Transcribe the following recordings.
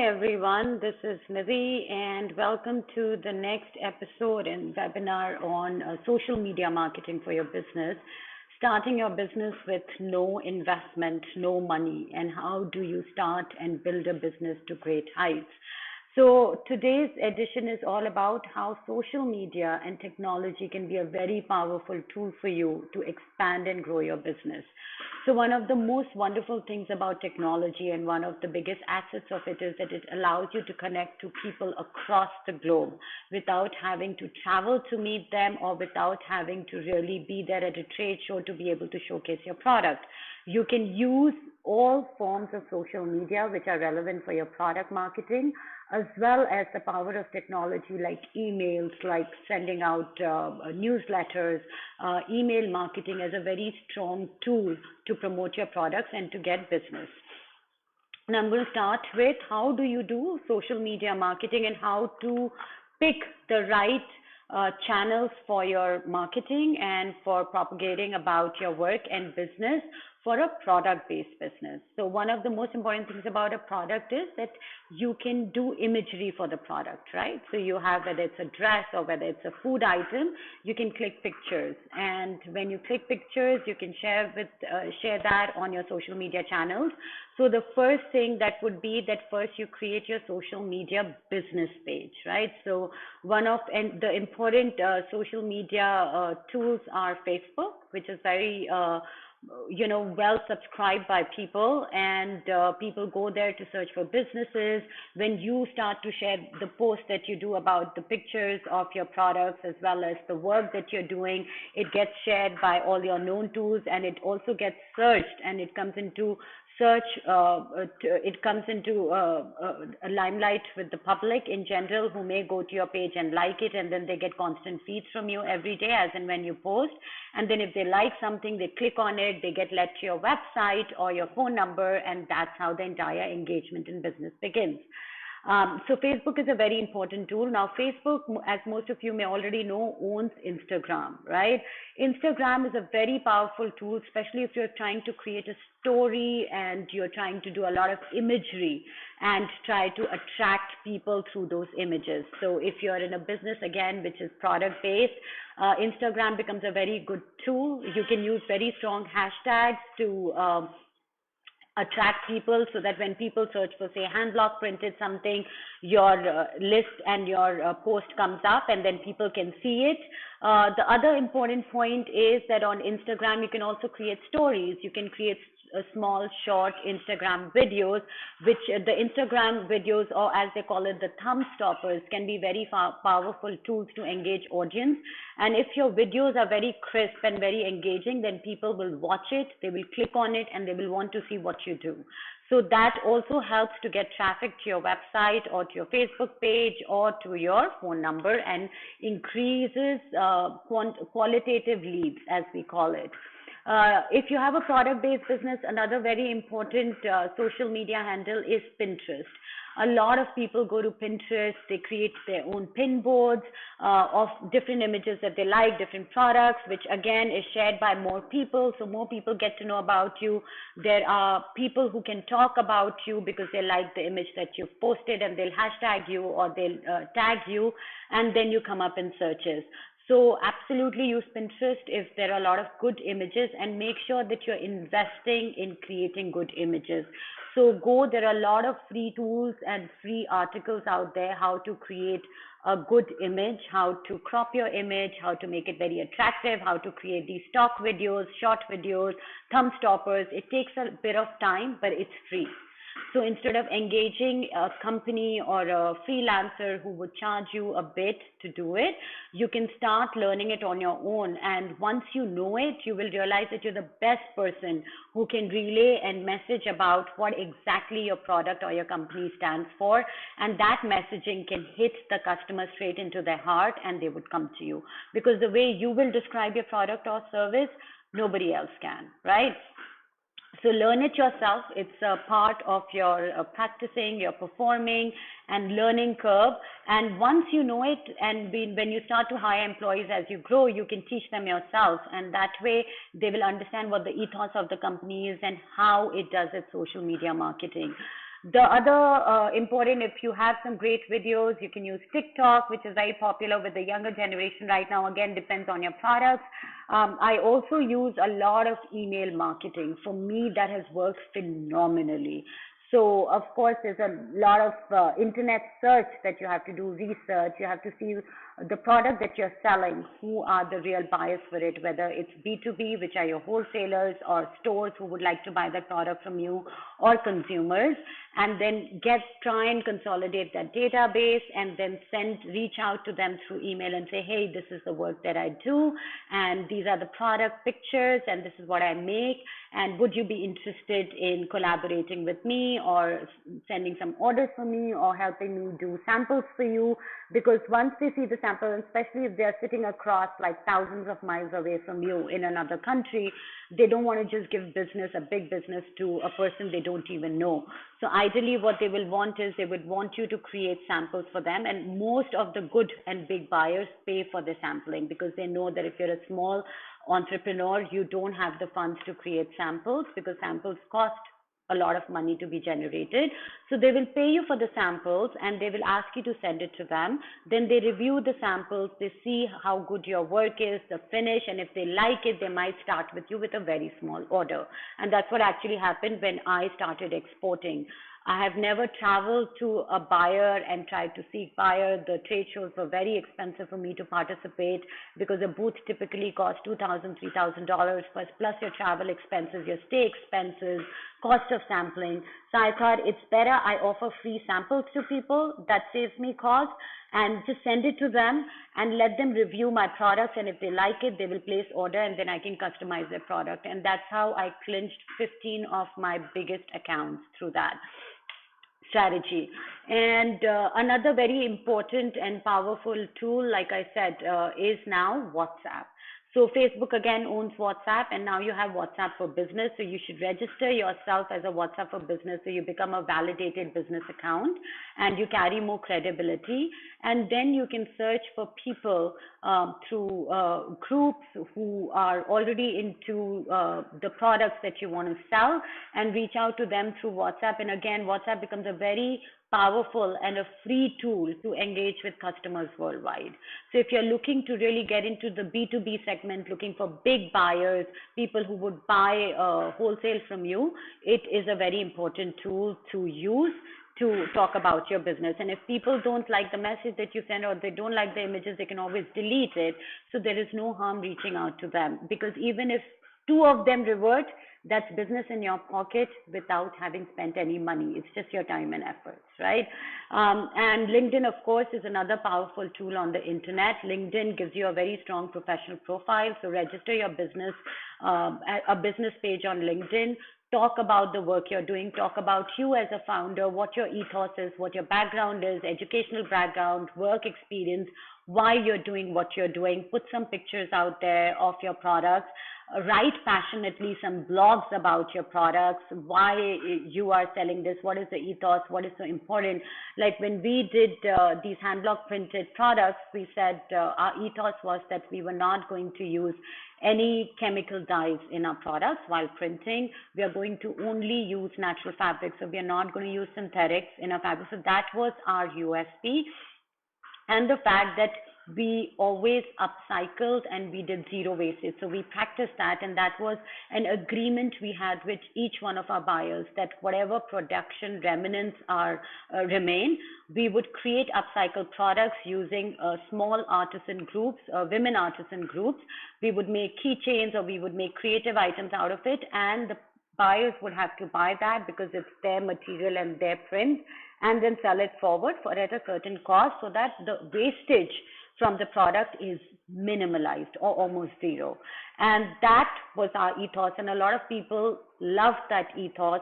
everyone, this is Nidhi and welcome to the next episode and webinar on social media marketing for your business. Starting your business with no investment, no money, and how do you start and build a business to great heights. So today's edition is all about how social media and technology can be a very powerful tool for you to expand and grow your business. So one of the most wonderful things about technology and one of the biggest assets of it is that it allows you to connect to people across the globe without having to travel to meet them or without having to really be there at a trade show to be able to showcase your product. You can use all forms of social media which are relevant for your product marketing, as well as the power of technology like emails, like sending out newsletters, email marketing as a very strong tool to promote your products and to get business. And I'm going to start with how do you do social media marketing and how to pick the right channels for your marketing and for propagating about your work and business for a product-based business. So one of the most important things about a product is that you can do imagery for the product, right? So you have, whether it's a dress or whether it's a food item, you can click pictures. And when you click pictures, you can share that on your social media channels. So the first thing that would be that first you create your social media business page, right? So the important social media tools are Facebook, which is very well subscribed by people, and people go there to search for businesses. When you start to share the post that you do about the pictures of your products as well as the work that you're doing, it gets shared by all your known tools, and it also gets searched, and it comes into a limelight with the public in general, who may go to your page and like it, and then they get constant feeds from you every day as and when you post. And then if they like something, they click on it, they get led to your website or your phone number, and that's how the entire engagement in business begins. So Facebook is a very important tool. Now, Facebook, as most of you may already know, owns Instagram, right? Instagram is a very powerful tool, especially if you're trying to create a story and you're trying to do a lot of imagery and try to attract people through those images. So if you're in a business, again, which is product-based, Instagram becomes a very good tool. You can use very strong hashtags to attract people, so that when people search for, say, hand block printed something, your list and your post comes up, and then people can see it. The other important point is that on Instagram, you can also create stories. You can create small, short Instagram videos, which the Instagram videos, or as they call it, the thumb stoppers, can be very powerful tools to engage audience. And if your videos are very crisp and very engaging, then people will watch it, they will click on it, and they will want to see what you do. So that also helps to get traffic to your website or to your Facebook page or to your phone number, and increases qualitative leads, as we call it. If you have a product-based business, another very important social media handle is Pinterest. A lot of people go to Pinterest, they create their own pin boards of different images that they like, different products, which again is shared by more people. So more people get to know about you. There are people who can talk about you because they like the image that you've posted, and they'll hashtag you or they'll tag you, and then you come up in searches. So absolutely use Pinterest if there are a lot of good images, and make sure that you're investing in creating good images. So there are a lot of free tools and free articles out there, how to create a good image, how to crop your image, how to make it very attractive, how to create these stock videos, short videos, thumb stoppers. It takes a bit of time, but it's free. So instead of engaging a company or a freelancer who would charge you a bit to do it, you can start learning it on your own. And once you know it, you will realize that you're the best person who can relay and message about what exactly your product or your company stands for. And that messaging can hit the customer straight into their heart, and they would come to you. Because the way you will describe your product or service, nobody else can, right? So learn it yourself. It's a part of your practicing, your performing and learning curve. And once you know it, and when you start to hire employees as you grow, you can teach them yourself. And that way they will understand what the ethos of the company is and how it does its social media marketing. The other important, if you have some great videos, you can use TikTok, which is very popular with the younger generation right now. Again, depends on your products. I also use a lot of email marketing. For me, that has worked phenomenally. So, of course, there's a lot of internet search that you have to do, research. You have to see the product that you're selling, who are the real buyers for it, whether it's B2B, which are your wholesalers, or stores who would like to buy that product from you, or consumers, and then try and consolidate that database, and then reach out to them through email and say, hey, this is the work that I do, and these are the product pictures, and this is what I make, and would you be interested in collaborating with me, or sending some orders for me, or helping me do samples for you? Because once they see the sample, and especially if they're sitting across like thousands of miles away from you in another country, they don't want to just give business, a big business, to a person they don't even know. So ideally what they will want is, they would want you to create samples for them, and most of the good and big buyers pay for the sampling, because they know that if you're a small entrepreneur, you don't have the funds to create samples, because samples cost a lot of money to be generated. So they will pay you for the samples, and they will ask you to send it to them. Then they review the samples, they see how good your work is, the finish, and if they like it, they might start with you with a very small order. And that's what actually happened when I started exporting. I have never traveled to a buyer and tried to seek buyer. The trade shows were very expensive for me to participate, because a booth typically costs $2,000, $3,000 plus your travel expenses, your stay expenses, cost of sampling. So I thought it's better I offer free samples to people. That saves me cost, and just send it to them and let them review my products. And if they like it, they will place order, and then I can customize their product. And that's how I clinched 15 of my biggest accounts through that strategy. And another very important and powerful tool, like I said, is now WhatsApp. So Facebook again owns WhatsApp, and now you have WhatsApp for Business. So you should register yourself as a WhatsApp for Business, so you become a validated business account, and you carry more credibility. And then you can search for people through groups who are already into the products that you want to sell, and reach out to them through WhatsApp. And again, WhatsApp becomes a very powerful and a free tool to engage with customers worldwide. So if you're looking to really get into the B2B segment, looking for big buyers, people who would buy wholesale from you, it is a very important tool to use to talk about your business. And if people don't like the message that you send, or they don't like the images, they can always delete it. So there is no harm reaching out to them, because even if 2 of them revert, that's business in your pocket without having spent any money. It's just your time and efforts, right? And LinkedIn, of course, is another powerful tool on the internet. LinkedIn gives you a very strong professional profile. So register your business, a business page on LinkedIn. Talk about the work you're doing. Talk about you as a founder, what your ethos is, what your background is, educational background, work experience, why you're doing what you're doing. Put some pictures out there of your products. Write passionately some blogs about your products, why you are selling this, what is the ethos, what is so important. Like when we did these hand block printed products, we said our ethos was that we were not going to use any chemical dyes in our products while printing. We are going to only use natural fabrics, so we are not going to use synthetics in our fabric. So that was our USP. And the fact that we always upcycled and we did zero wastage. So we practiced that, and that was an agreement we had with each one of our buyers, that whatever production remnants remain, we would create upcycled products using small artisan groups, women artisan groups. We would make keychains, or we would make creative items out of it, and the buyers would have to buy that because it's their material and their print, and then sell it forward at a certain cost, so that the wastage from the product is minimalized or almost zero. And that was our ethos, and a lot of people loved that ethos,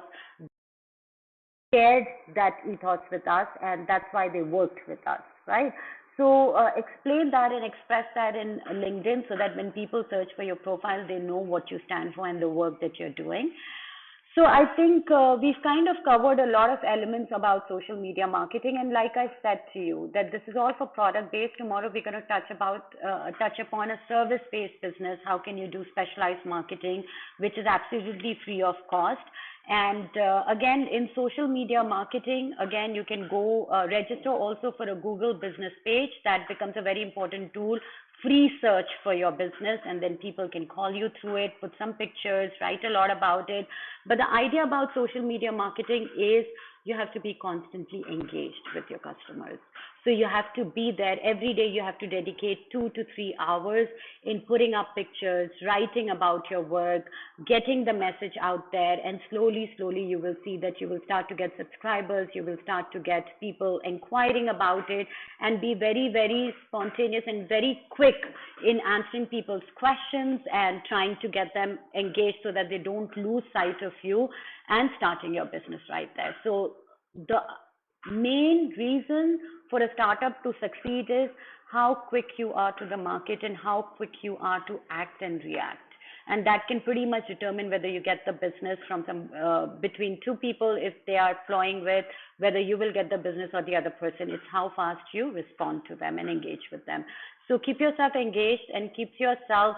shared that ethos with us, and that's why they worked with us, right? So explain that and express that in LinkedIn, so that when people search for your profile, they know what you stand for and the work that you're doing. So I think we've kind of covered a lot of elements about social media marketing, and like I said to you, that this is all for product-based. Tomorrow we're going to touch upon a service-based business. How can you do specialized marketing, which is absolutely free of cost? And again, in social media marketing, again, you can go register also for a Google business page. That becomes a very important tool. Free search for your business, and then people can call you through it, put some pictures, write a lot about it. But the idea about social media marketing is you have to be constantly engaged with your customers. So you have to be there every day. You have to dedicate 2 to 3 hours in putting up pictures, writing about your work, getting the message out there, and slowly, you will see that you will start to get subscribers. You will start to get people inquiring about it, and be very, very spontaneous and very quick in answering people's questions and trying to get them engaged so that they don't lose sight of you and starting your business right there. So the main reason for a startup to succeed is how quick you are to the market and how quick you are to act and react. And that can pretty much determine whether you get the business from some between two people, if they are flowing with, whether you will get the business or the other person. It's how fast you respond to them and engage with them. So keep yourself engaged and keep yourself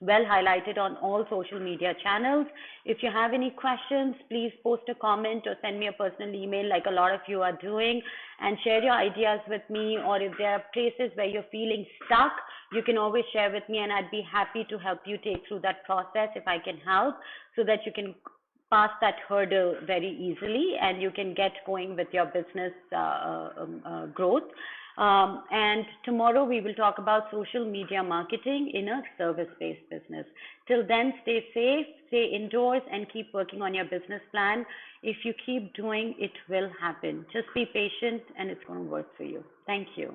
well highlighted on all social media channels. If you have any questions, please post a comment or send me a personal email like a lot of you are doing, and share your ideas with me. Or if there are places where you're feeling stuck, you can always share with me, and I'd be happy to help you take through that process if I can help, so that you can pass that hurdle very easily and you can get going with your business growth. And tomorrow we will talk about social media marketing in a service-based business. Till then, stay safe, stay indoors, and keep working on your business plan. If you keep doing, it will happen. Just be patient and it's going to work for you. Thank you.